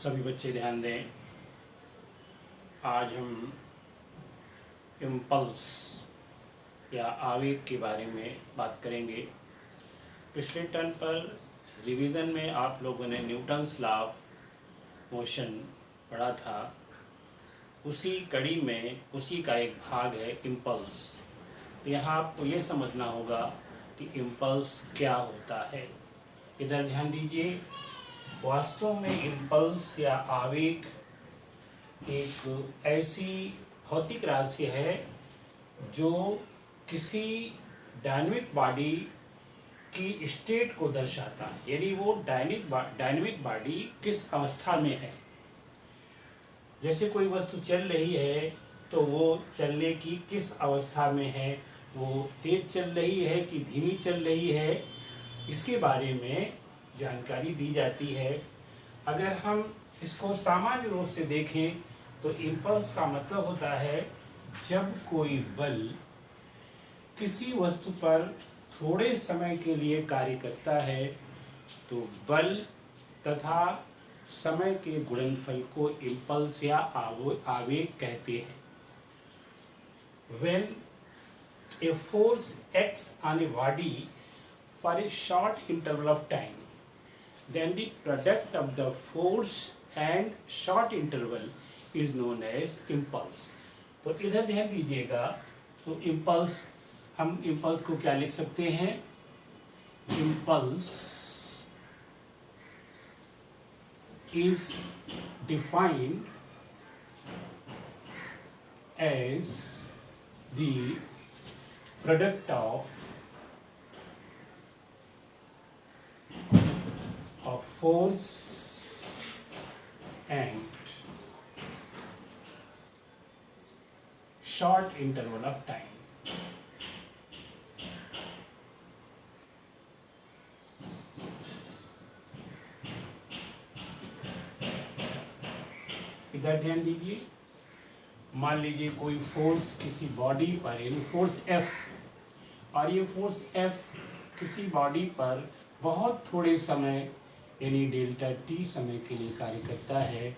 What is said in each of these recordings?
सभी बच्चे ध्यान दें। आज हम इम्पल्स या आवेग के बारे में बात करेंगे। पिछले टर्म पर रिवीजन में आप लोगों ने न्यूटन्स लॉ ऑफ मोशन पढ़ा था। उसी कड़ी में उसी का एक भाग है इम्पल्स। तो यहाँ आपको ये समझना होगा कि इम्पल्स क्या होता है। इधर ध्यान दीजिए। वास्तव में इम्पल्स या आवेग एक ऐसी भौतिक राशि है जो किसी डायनेमिक बॉडी की स्टेट को दर्शाता है, यानी वो डायनेमिक बॉडी किस अवस्था में है। जैसे कोई वस्तु चल रही है तो वो चलने की किस अवस्था में है, वो तेज चल रही है कि धीमी चल रही है, इसके बारे में जानकारी दी जाती है। अगर हम इसको सामान्य रूप से देखें तो इम्पल्स का मतलब होता है जब कोई बल किसी वस्तु पर थोड़े समय के लिए कार्य करता है तो बल तथा समय के गुणनफल को इम्पल्स या आवेग कहते हैं। When a force acts on a body for a short interval of time, then the product of the force and short interval is known as impulse। तो इधर ध्यान दीजिएगा। तो इम्पल्स, हम इम्पल्स को क्या लिख सकते हैं? Impulse is defined as the product of force and short interval of time। इधर ध्यान दीजिए। मान लीजिए कोई फोर्स किसी बॉडी पर, यानी फोर्स F, और ये फोर्स F किसी बॉडी पर बहुत थोड़े समय यानी डेल्टा t समय के लिए कार्य करता है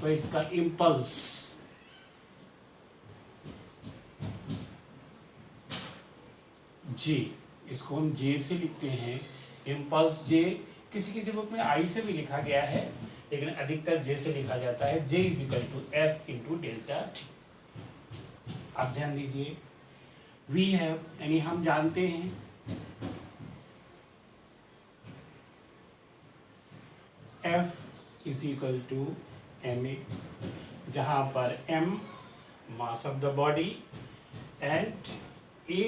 तो इसका इम्पल्स J, इसको हम J से लिखते हैं। इम्पल्स J किसी किसी बुक में I से भी लिखा गया है, लेकिन अधिकतर J से लिखा जाता है। J is equal to F into delta T। आप ध्यान दीजिए। वी हैव, यानी हम जानते हैं F is equal to ma, जहाँ पर m mass of the body and a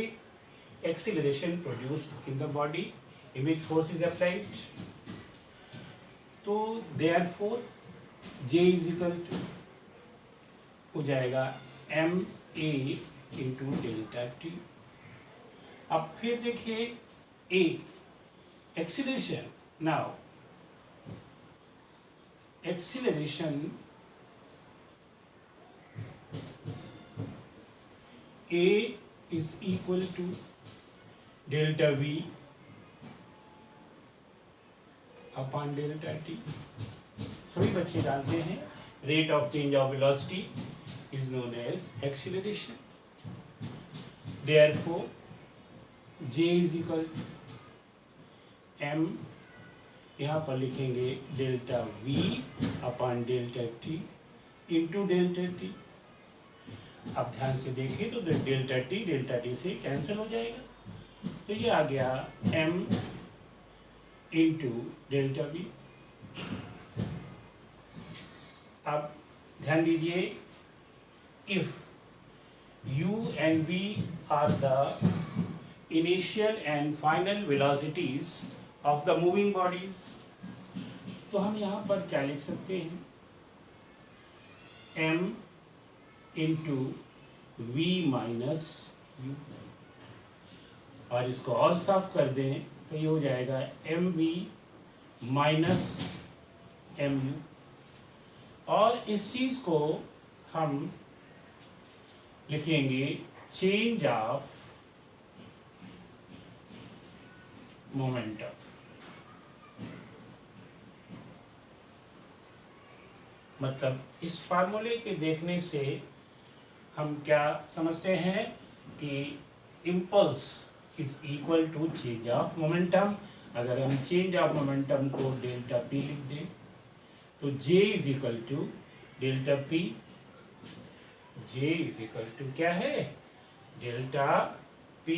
acceleration produced in the body in which force is applied. तो therefore J is equal to हो जाएगा ma इंटू डेल्टा टी। अब फिर देखिए A acceleration. Now acceleration A is equal to delta V upon delta T। सभी बच्चे जानते हैं rate of change of velocity is known as acceleration। Therefore J is equal to m, यहाँ पर लिखेंगे delta V upon delta T into delta T। अब ध्यान से देखें तो डेल्टा टी से कैंसिल हो जाएगा, तो ये आ गया m इंटू डेल्टा V। अब ध्यान दीजिए, if u and v are the initial and final velocities of the moving bodies, तो हम यहाँ पर क्या लिख सकते हैं? m into v minus u, और इसको और साफ कर दें तो ये हो जाएगा mv माइनस mu, और इस चीज को हम लिखेंगे चेंज ऑफ मोमेंटम। मतलब इस फार्मूले के देखने से हम क्या समझते हैं कि impulse is equal to change of momentum. अगर हम चेंज ऑफ मोमेंटम को डेल्टा पी लिख दें तो J is equal to delta P, J is equal to क्या है, डेल्टा पी।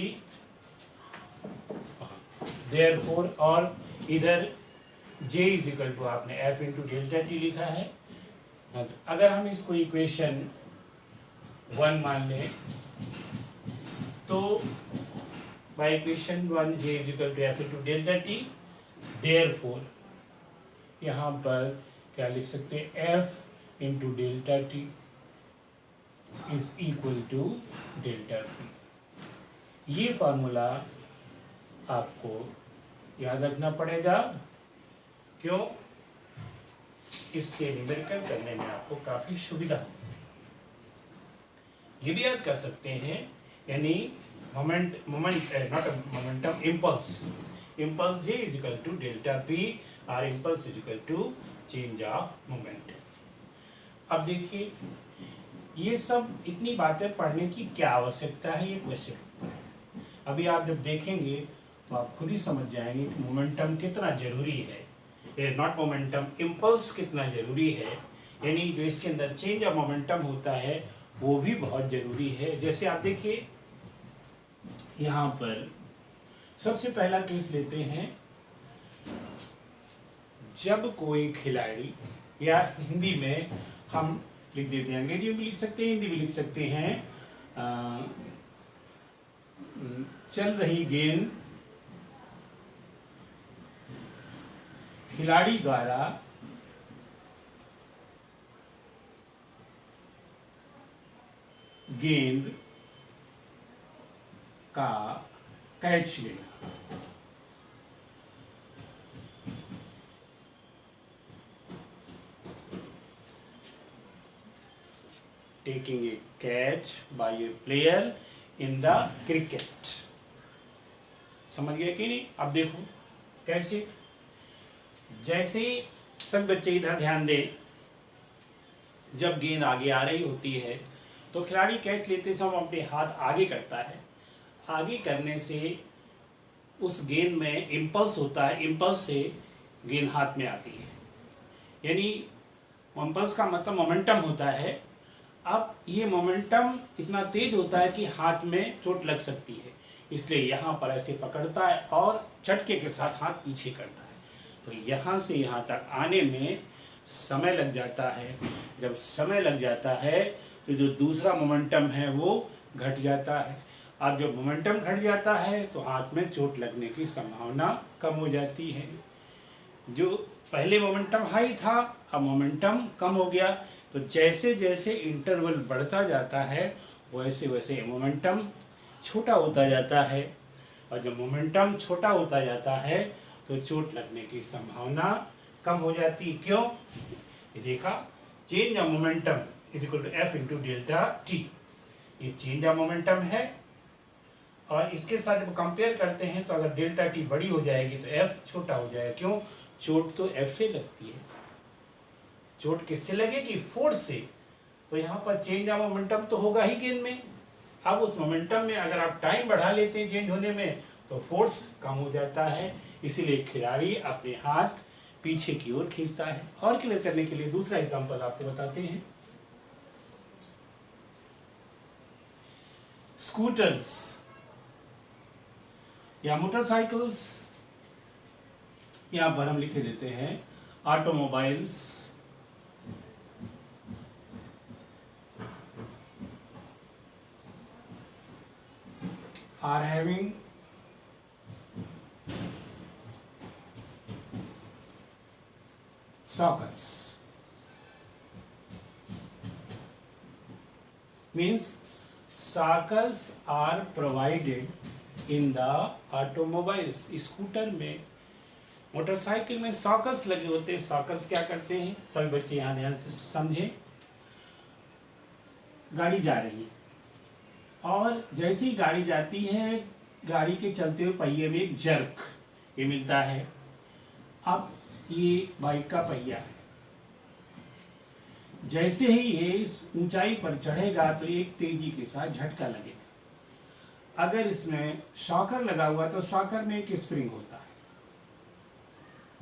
देयरफॉर, और इधर जे इज इक्वल टू आपने एफ इंटू डेल्टा टी लिखा है। अगर हम इसको इक्वेशन 1 मान लें तो by equation 1 J is equal to F into delta T, therefore यहाँ पर क्या लिख सकते हैं, F into delta T is equal to delta P. ये फार्मूला आपको याद रखना पड़ेगा, क्यों, इससे न्यूमेरिकल करने में आपको काफी सुविधा होगी। ये भी याद कर सकते हैं, यानी momentum impulse J is equal to delta P और impulse is equal to change of moment. अब देखिए, ये सब इतनी बातें पढ़ने की क्या आवश्यकता है, ये क्वेश्चन है। अभी आप जब देखेंगे तो आप खुद ही समझ जाएंगे कि मोमेंटम कितना जरूरी है, नॉट मोमेंटम, इम्पल्स कितना जरूरी है, यानी जो इसके अंदर चेंज ऑफ मोमेंटम होता है वो भी बहुत जरूरी है। जैसे आप देखिए यहाँ पर सबसे पहला केस लेते हैं, जब कोई खिलाड़ी, या हिंदी में हम लिख देते हैं, अंग्रेजी में भी लिख सकते हैं, हिंदी में लिख सकते हैं, चल रही गेंद खिलाड़ी द्वारा गेंद का कैच लेना, taking a catch by a player in the cricket. समझ गए कि नहीं? अब देखो कैसे, जैसे सब बच्चे इधर ध्यान दें, जब गेंद आगे आ रही होती है तो खिलाड़ी कैच लेते समय अपने हाथ आगे करता है। आगे करने से उस गेंद में इम्पल्स होता है, इम्पल्स से गेंद हाथ में आती है, यानी इम्पल्स का मतलब मोमेंटम होता है। अब ये मोमेंटम इतना तेज होता है कि हाथ में चोट लग सकती है, इसलिए यहाँ पर ऐसे पकड़ता है और झटके के साथ हाथ पीछे करता है, तो यहाँ से यहाँ तक आने में समय लग जाता है। जब समय लग जाता है तो जो दूसरा मोमेंटम है वो घट जाता है। अब जब मोमेंटम घट जाता है तो हाथ में चोट लगने की संभावना कम हो जाती है। जो पहले मोमेंटम हाई था, अब मोमेंटम कम हो गया, तो जैसे जैसे इंटरवल बढ़ता जाता है वैसे वैसे मोमेंटम छोटा होता जाता है, और जब मोमेंटम छोटा होता जाता है तो चोट लगने की संभावना कम हो जाती है। क्यों? ये देखा, change of momentum is equal to F into delta T, ये चेंज ऑफ मोमेंटम है, और इसके साथ जब कंपेयर करते हैं तो अगर डेल्टा टी बड़ी हो जाएगी तो एफ छोटा हो जाएगा। क्यों? चोट तो एफ से लगती है। चोट किससे लगेगी? फोर्स से। तो यहाँ पर चेंज ऑफ मोमेंटम तो होगा ही गेंद में। अब उस मोमेंटम में अगर आप टाइम बढ़ा लेते हैं चेंज होने में तो फोर्स कम हो जाता है, इसीलिए खिलाड़ी अपने हाथ पीछे की ओर खींचता है। और क्लियर करने के लिए दूसरा एग्जांपल आपको बताते हैं। स्कूटर्स या मोटरसाइकिल्स, यहां पर हम लिखे देते हैं automobiles, are having sockets, means sockets are provided in the automobiles। Scooter में, मोटरसाइकिल में सॉकर्स लगे होते हैं। सॉकर्स क्या करते हैं, सभी बच्चे यहाँ ध्यान से समझें। गाड़ी जा रही है और जैसी गाड़ी जाती है, गाड़ी के चलते हुए पहिए में एक जर्क ये मिलता है। अब ये बाइक का पहिया है, जैसे ही ये इस ऊंचाई पर चढ़ेगा तो एक तेजी के साथ झटका लगेगा। अगर इसमें शॉकर लगा हुआ तो शॉकर में एक स्प्रिंग होता है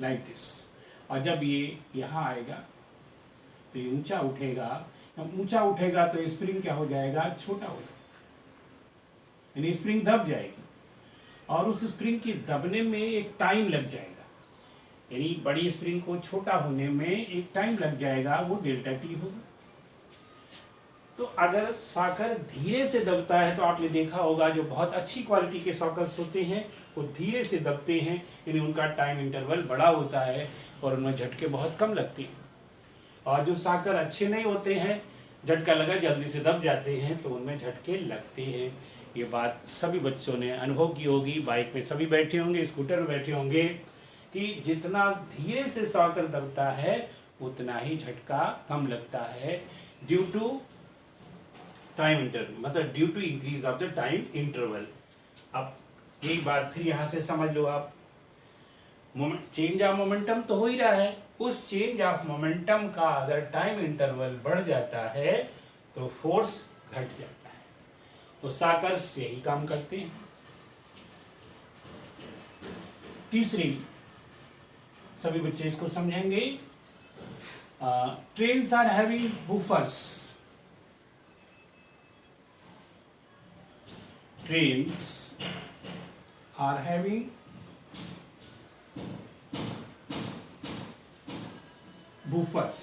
लाइक दिस, और जब ये यहाँ आएगा तो ये ऊंचा उठेगा। जब ऊंचा उठेगा तो स्प्रिंग क्या हो जाएगा, छोटा हो जाएगा, यानी स्प्रिंग दब जाएगी, और उस स्प्रिंग के दबने में एक टाइम लग जाएगा, यानी बड़ी स्प्रिंग को छोटा होने में एक टाइम लग जाएगा, वो डेल्टा टी होगा। तो अगर सॉकर धीरे से दबता है तो आपने देखा होगा जो बहुत अच्छी क्वालिटी के सॉकर्स होते हैं वो धीरे से दबते हैं, यानी उनका टाइम इंटरवल बड़ा होता है और उनमें झटके बहुत कम लगते हैं। और जो सॉकर अच्छे नहीं होते हैं, झटका लगा जल्दी से दब जाते हैं, तो उनमें झटके लगते हैं। ये बात सभी बच्चों ने अनुभव की होगी, बाइक में सभी बैठे होंगे, स्कूटर में बैठे होंगे, कि जितना धीरे से सॉकर दबता है उतना ही झटका कम लगता है, ड्यू टू टाइम इंटरवल, मतलब due to increase of the time interval. अब एक बात फिर यहाँ से समझ लो आप, चेंज ऑफ मोमेंटम तो हो ही रहा है, उस चेंज ऑफ मोमेंटम का अगर टाइम इंटरवल बढ़ जाता है तो फोर्स घट जाता है। तो सॉकर्स यही काम करते हैं। तीसरी, सभी बच्चे इसको समझेंगे, trains are having buffers. Trains are having buffers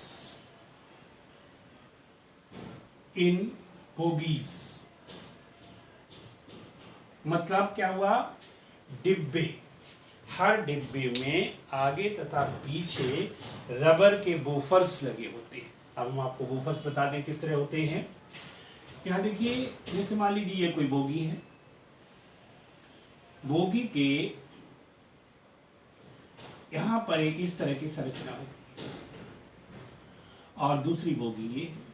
in bogies. मतलब क्या हुआ, डिब्बे, हर डिब्बे में आगे तथा पीछे रबर के बूफर्स लगे होते हैं। अब हम आपको बूफर्स बता दें किस तरह होते हैं। यहाँ देखिए, जैसे मान लीजिए ये कोई बोगी है, बोगी के यहाँ पर एक इस तरह की संरचना होती है, और दूसरी बोगी ये है।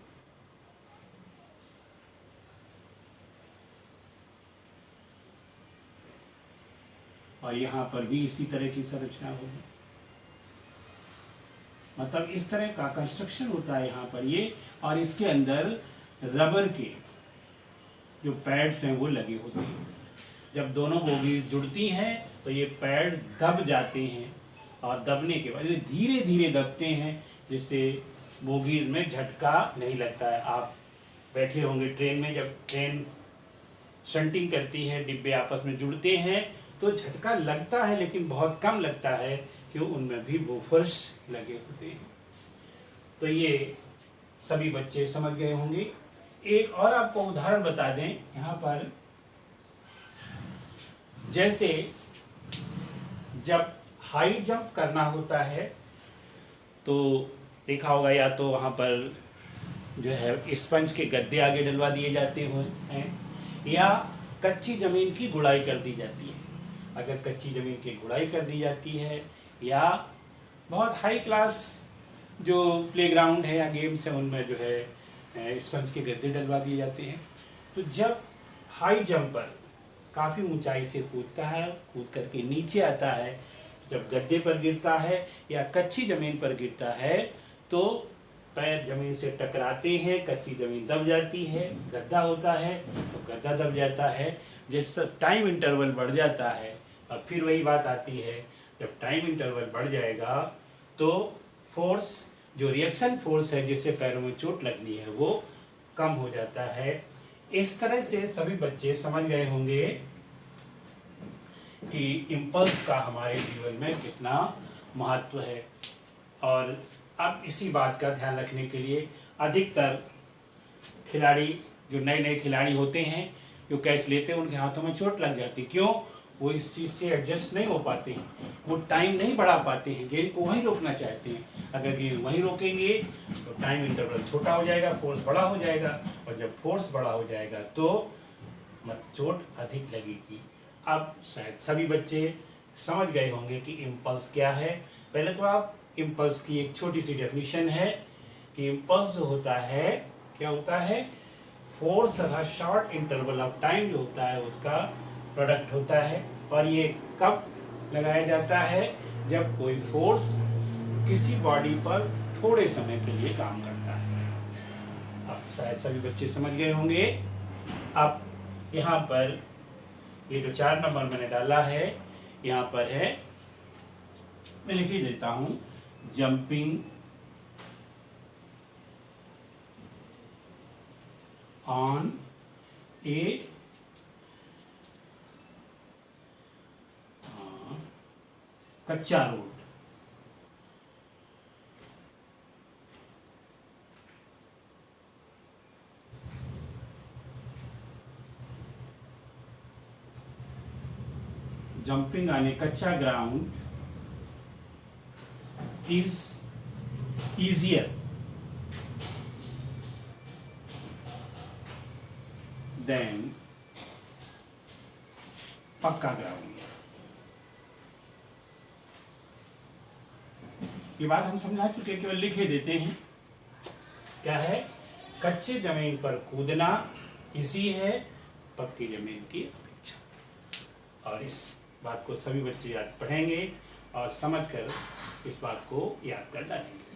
और यहाँ पर भी इसी तरह की संरचना होगी, मतलब इस तरह का कंस्ट्रक्शन होता है यहाँ पर ये, और इसके अंदर रबर के जो पैड्स हैं वो लगे होते हैं। जब दोनों बोगीज जुड़ती हैं तो ये पैड दब जाते हैं, और दबने के बाद धीरे धीरे दबते हैं, जिससे बोगीज में झटका नहीं लगता है। आप बैठे होंगे ट्रेन में, जब ट्रेन शंटिंग करती है, डिब्बे आपस में जुड़ते हैं तो झटका लगता है, लेकिन बहुत कम लगता है, क्यों, उनमें भी बूफर्स लगे होते हैं। तो ये सभी बच्चे समझ गए होंगे। एक और आपको उदाहरण बता दें, यहाँ पर जैसे जब हाई जंप करना होता है तो देखा होगा, या तो वहाँ पर जो है स्पंज के गद्दे आगे डलवा दिए जाते हैं, या कच्ची ज़मीन की गुड़ाई कर दी जाती है। अगर कच्ची ज़मीन की गुड़ाई कर दी जाती है, या बहुत हाई क्लास जो प्लेग्राउंड है या गेम्स हैं उनमें जो है स्पंज के गद्दे डलवा दिए जाते हैं, तो जब हाई जंपर काफ़ी ऊंचाई से कूदता है, कूद करके नीचे आता है, जब गद्दे पर गिरता है या कच्ची ज़मीन पर गिरता है तो पैर ज़मीन से टकराते हैं, कच्ची ज़मीन दब जाती है, गद्दा होता है तो गद्दा दब जाता है, जिससे टाइम इंटरवल बढ़ जाता है। अब फिर वही बात आती है, जब टाइम इंटरवल बढ़ जाएगा तो फोर्स, जो रिएक्शन फोर्स है जिससे पैरों में चोट लगनी है, वो कम हो जाता है। इस तरह से सभी बच्चे समझ गए होंगे कि इम्पल्स का हमारे जीवन में कितना महत्व है। और अब इसी बात का ध्यान रखने के लिए अधिकतर खिलाड़ी, जो नए नए खिलाड़ी होते हैं, जो कैच लेते हैं, उनके हाथों में चोट लग जाती है। क्यों? वो इस चीज़ से एडजस्ट नहीं हो पाते हैं, वो टाइम नहीं बढ़ा पाते हैं, गेंद को वहीं रोकना चाहते हैं। अगर गेंद वहीं रोकेंगे तो टाइम इंटरवल छोटा हो जाएगा, फोर्स बड़ा हो जाएगा, और जब फोर्स बड़ा हो जाएगा तो चोट अधिक लगेगी। अब शायद सभी बच्चे समझ गए होंगे कि इम्पल्स क्या है। पहले तो आप इम्पल्स की एक छोटी सी डेफिनेशन है कि इम्पल्स जो होता है, क्या होता है, फोर्स तथा शॉर्ट इंटरवल ऑफ टाइम जो होता है उसका प्रोडक्ट होता है। और ये कब लगाया जाता है? जब कोई फोर्स किसी बॉडी पर थोड़े समय के लिए काम करता है। शायद सभी बच्चे समझ गए होंगे। अब यहाँ पर ये जो 4 नंबर मैंने डाला है, यहाँ पर है, मैं लिख ही देता हूँ, जंपिंग ऑन ए कच्चा road. Jumping on a kacha ground is easier than पक्का ग्राउंड। ये बात हम समझा चुके हैं, केवल लिखे देते हैं। क्या है? कच्चे जमीन पर कूदना इजी है पक्की जमीन की अपेक्षा। और इस बात को सभी बच्चे याद पढ़ेंगे और समझकर इस बात को याद कर डालेंगे।